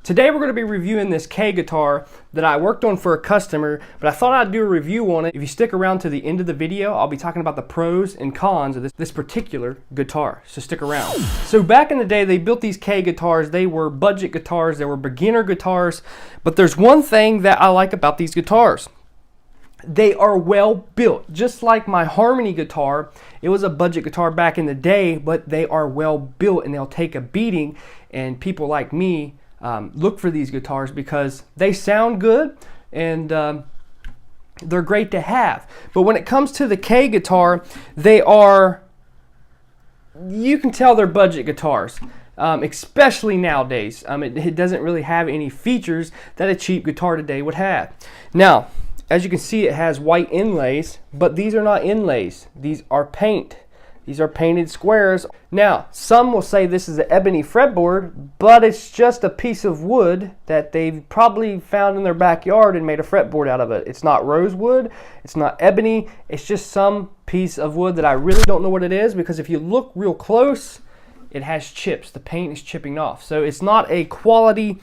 Today we're going to be reviewing this K guitar that I worked on for a customer, but I thought I'd do a review on it. If you stick around to the end of the video, I'll be talking about the pros and cons of this particular guitar, so stick around. So back in the day, they built these K guitars. They were budget guitars, they were beginner guitars, but there's one thing that I like about these guitars. They are well built. Just like my Harmony guitar, it was a budget guitar back in the day, but they are well built and they'll take a beating, and people like me look for these guitars because they sound good and they're great to have. But when it comes to the K guitar, they are, you can tell they're budget guitars, especially nowadays. It doesn't really have any features that a cheap guitar today would have. Now, as you can see, it has white inlays, but these are not inlays. These are paint. These are painted squares. Now, some will say this is an ebony fretboard, but it's just a piece of wood that they've probably found in their backyard and made a fretboard out of it. It's not rosewood, it's not ebony, it's just some piece of wood that I really don't know what it is, because if you look real close, it has chips. The paint is chipping off. So it's not a quality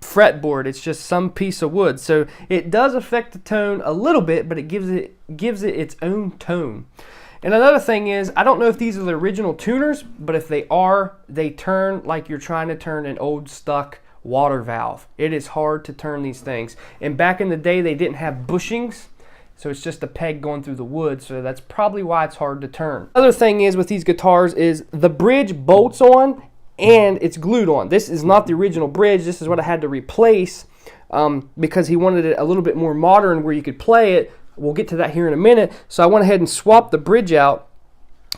fretboard, it's just some piece of wood. So it does affect the tone a little bit, but it gives it its own tone. And another thing is, I don't know if these are the original tuners, but if they are, they turn like you're trying to turn an old stuck water valve. It is hard to turn these things. And back in the day, they didn't have bushings, so it's just a peg going through the wood, so that's probably why it's hard to turn. Other thing is with these guitars is the bridge bolts on and it's glued on. This is not the original bridge. This is what I had to replace because he wanted it a little bit more modern where you could play it. We'll get to that here in a minute. So I went ahead and swapped the bridge out,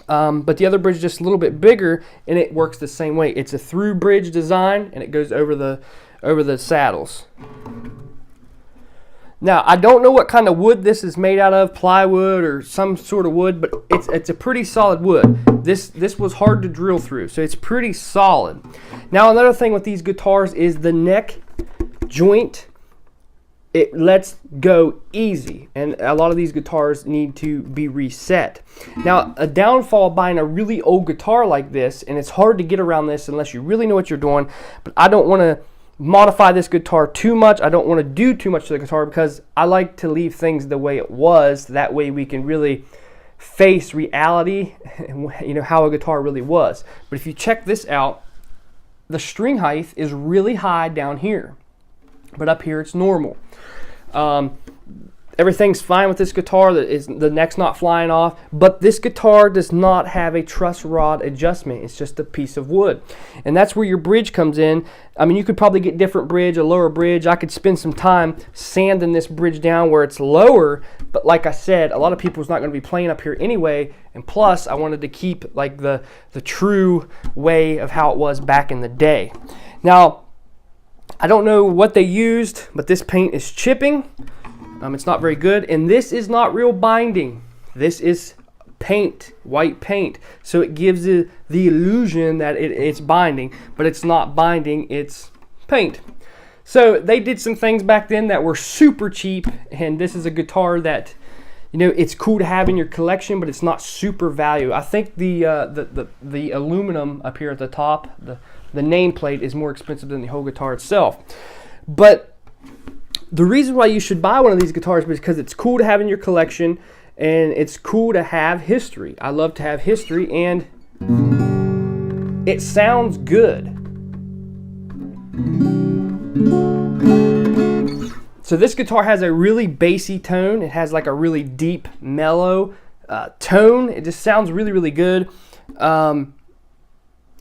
but the other bridge is just a little bit bigger and it works the same way. It's a through bridge design and it goes over the saddles. Now, I don't know what kind of wood this is made out of, plywood or some sort of wood, but it's a pretty solid wood. This was hard to drill through, so it's pretty solid. Now, another thing with these guitars is the neck joint. It lets go easy, and a lot of these guitars need to be reset. Now, a downfall buying a really old guitar like this, and it's hard to get around this unless you really know what you're doing, but I don't want to modify this guitar too much. I don't want to do too much to the guitar because I like to leave things the way it was. That way we can really face reality, you know, how a guitar really was. But if you check this out, the string height is really high down here, but up here it's normal. Everything's fine with this guitar. The neck's not flying off, but this guitar does not have a truss rod adjustment. It's just a piece of wood, and that's where your bridge comes in. I mean, you could probably get different bridge, a lower bridge. I could spend some time sanding this bridge down where it's lower, but like I said, a lot of people's not going to be playing up here anyway, and plus I wanted to keep like the true way of how it was back in the day. Now, I don't know what they used, but this paint is chipping. It's not very good, and this is not real binding. This is paint, white paint, so it gives it the illusion that it's binding, but it's not binding, it's paint. So they did some things back then that were super cheap, and this is a guitar that, you know, it's cool to have in your collection, but it's not super value. I think the aluminum up here at the top, the nameplate, is more expensive than the whole guitar itself. But the reason why you should buy one of these guitars is because it's cool to have in your collection and it's cool to have history. I love to have history, and it sounds good. So this guitar has a really bassy tone. It has like a really deep, mellow tone. It just sounds really, really good.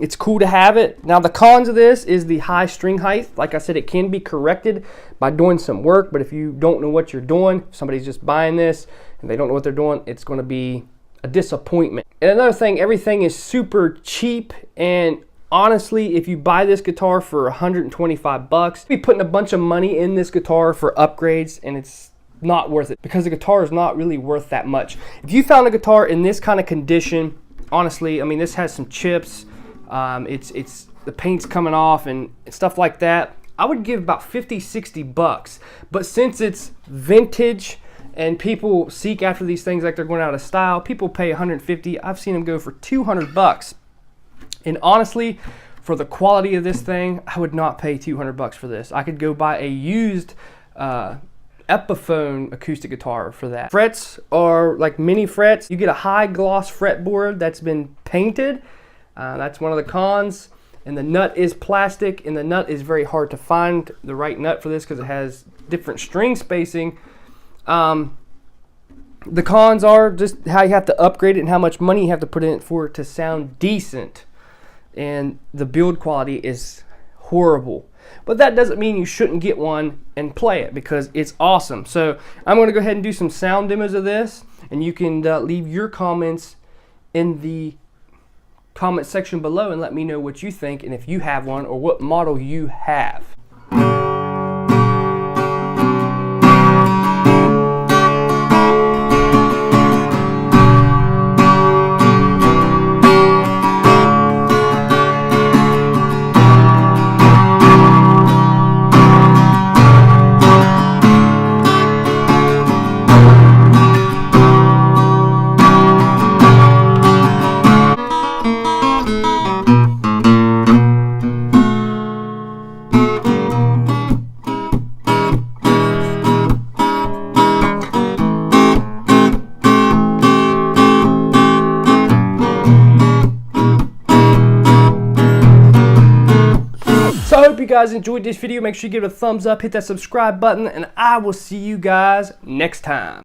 It's cool to have it. Now, the cons of this is the high string height. Like I said, it can be corrected by doing some work, but if you don't know what you're doing, if somebody's just buying this and they don't know what they're doing, it's going to be a disappointment. And another thing, everything is super cheap, and honestly, if you buy this guitar for 125 bucks, you'll be putting a bunch of money in this guitar for upgrades, and it's not worth it because the guitar is not really worth that much. If you found a guitar in this kind of condition, honestly, I mean, this has some chips. It's the paint's coming off and stuff like that. I would give about 50, 60 bucks. But since it's vintage and people seek after these things like they're going out of style, people pay 150. I've seen them go for 200 bucks. And honestly, for the quality of this thing, I would not pay $200 for this. I could go buy a used Epiphone acoustic guitar for that. Frets are like mini frets. You get a high gloss fretboard that's been painted. That's one of the cons. And the nut is plastic, and the nut is very hard to find the right nut for this because it has different string spacing. The cons are just how you have to upgrade it and how much money you have to put in it for it to sound decent. And the build quality is horrible. But that doesn't mean you shouldn't get one and play it, because it's awesome. So I'm going to go ahead and do some sound demos of this, and you can leave your comments in the comment section below and let me know what you think and if you have one or what model you have. So I hope you guys enjoyed this video. Make sure you give it a thumbs up, hit that subscribe button, and I will see you guys next time.